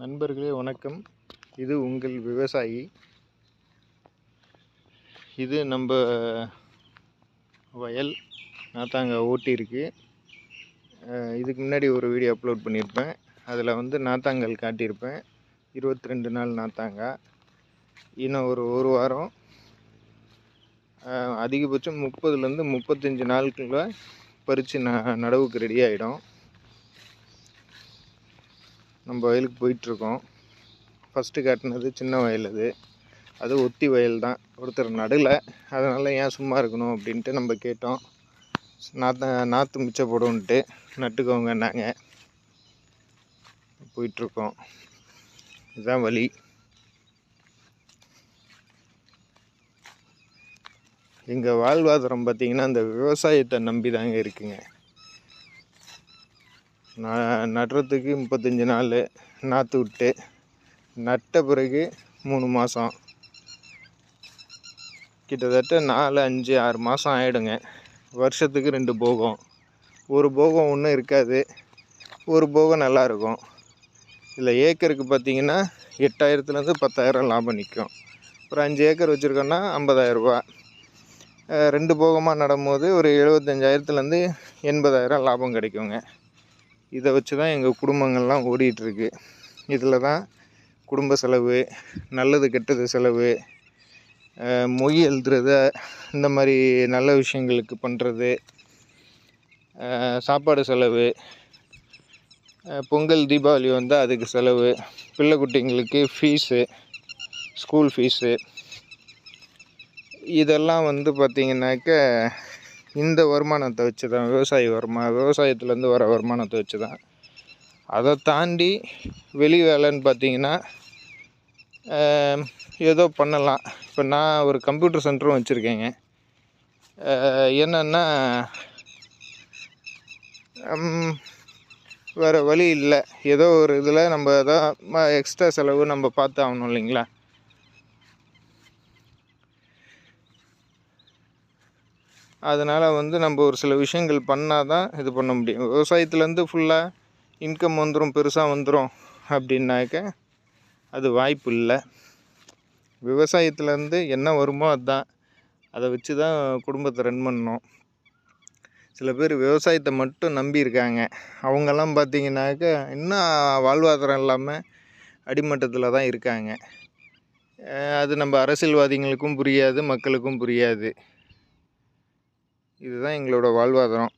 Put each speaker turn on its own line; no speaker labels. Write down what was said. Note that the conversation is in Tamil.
நண்பர்களே வணக்கம். இது உங்கள் விவசாயி. இது நம்ம வயல் நாத்தாங்க ஓட்டியிருக்கு. இதுக்கு முன்னாடி ஒரு வீடியோ அப்லோட் பண்ணியிருப்பேன். அதில் நாத்தாங்கல் காட்டியிருப்பேன். 22 நாள் நாத்தாங்காய். இன்னும் ஒரு வாரம், அதிகபட்சம் 30லேருந்து 35 நாளுக்குள்ள பறித்து நடவுக்கு ரெடி ஆகிடும். நம்ம வயலுக்கு போயிட்டுருக்கோம். ஃபஸ்ட்டு காட்டினது சின்ன வயல், அது ஒத்தி வயல் தான். ஒருத்தர் நடுல, அதனால் ஏன் சும்மா இருக்கணும் அப்படின்ட்டு நம்ம கேட்டோம். நாற்று மிச்சப்படும்ன்ட்டு நட்டுக்கோங்கன்னாங்க. போயிட்டுருக்கோம். இதுதான் வழி. எங்கள் வாழ்வாதாரம் பார்த்திங்கன்னா இந்த விவசாயத்தை நம்பி தாங்க இருக்குங்க. நடுறதுக்கு 35 நாள் நாற்று விட்டு நட்ட பிறகு 3 மாதம், கிட்டத்தட்ட 4, 5, 6 மாதம் ஆகிடுங்க. வருஷத்துக்கு 2 போகம். ஒரு போகம் ஒன்றும் இருக்காது, ஒரு போகம் நல்லாயிருக்கும். இதில் ஏக்கருக்கு பார்த்திங்கன்னா 8000லேருந்து 10,000 லாபம் நிற்கும். ஒரு 5 ஏக்கர் வச்சுருக்கோன்னா 50,000 ரூபா. 2 போகமாக நடும்போது ஒரு 75,000லேருந்து 80,000 லாபம் கிடைக்குங்க. இதை வச்சு தான் எங்கள் குடும்பங்கள்லாம் ஓடிட்டுருக்கு. இதில் தான் குடும்ப செலவு, நல்லது கெட்டது செலவு, மொய் எழுதுறது, இந்த மாதிரி நல்ல விஷயங்களுக்கு பண்ணுறது, சாப்பாடு செலவு, பொங்கல் தீபாவளி வந்தால் அதுக்கு செலவு, பிள்ளை குட்டிங்களுக்கு ஃபீஸு, ஸ்கூல் ஃபீஸு, இதெல்லாம் பார்த்திங்கனாக்க இந்த வருமானத்தை வச்சு தான், விவசாயத்துலேருந்து வர வருமானத்தை வச்சு தான். அதை தாண்டி வெளி வேலைன்னு பார்த்திங்கன்னா ஏதோ பண்ணலாம். இப்போ நான் ஒரு கம்ப்யூட்டர் சென்டரும் வச்சுருக்கேங்க. என்னென்னா வேறு வழி இல்லை. ஏதோ ஒரு இதில் நம்ம தான் எக்ஸ்ட்ரா செலவு நம்ம பார்த்து ஆகணும் இல்லைங்களா. அதனால் நம்ம ஒரு சில விஷயங்கள் பண்ணால் தான் இது பண்ண முடியும். விவசாயத்துலேருந்து ஃபுல்லாக இன்கம் வந்துடும், பெருசாக வந்துடும் அப்படின்னாக்க அது வாய்ப்பு இல்லை. விவசாயத்துலேருந்து என்ன வருமோ அதுதான், அதை வச்சு தான் குடும்பத்தை ரன் பண்ணணும். சில பேர் விவசாயத்தை மட்டும் நம்பி இருக்காங்க. அவங்கெல்லாம் பார்த்திங்கனாக்க இன்னும் வாழ்வாதாரம் இல்லாமல் அடிமட்டத்தில் தான் இருக்காங்க. அது நம்ம அரசியல்வாதிகளுக்கும் புரியாது, மக்களுக்கும் புரியாது. இதுதான் எங்களோட வாழ்வாதாரம்.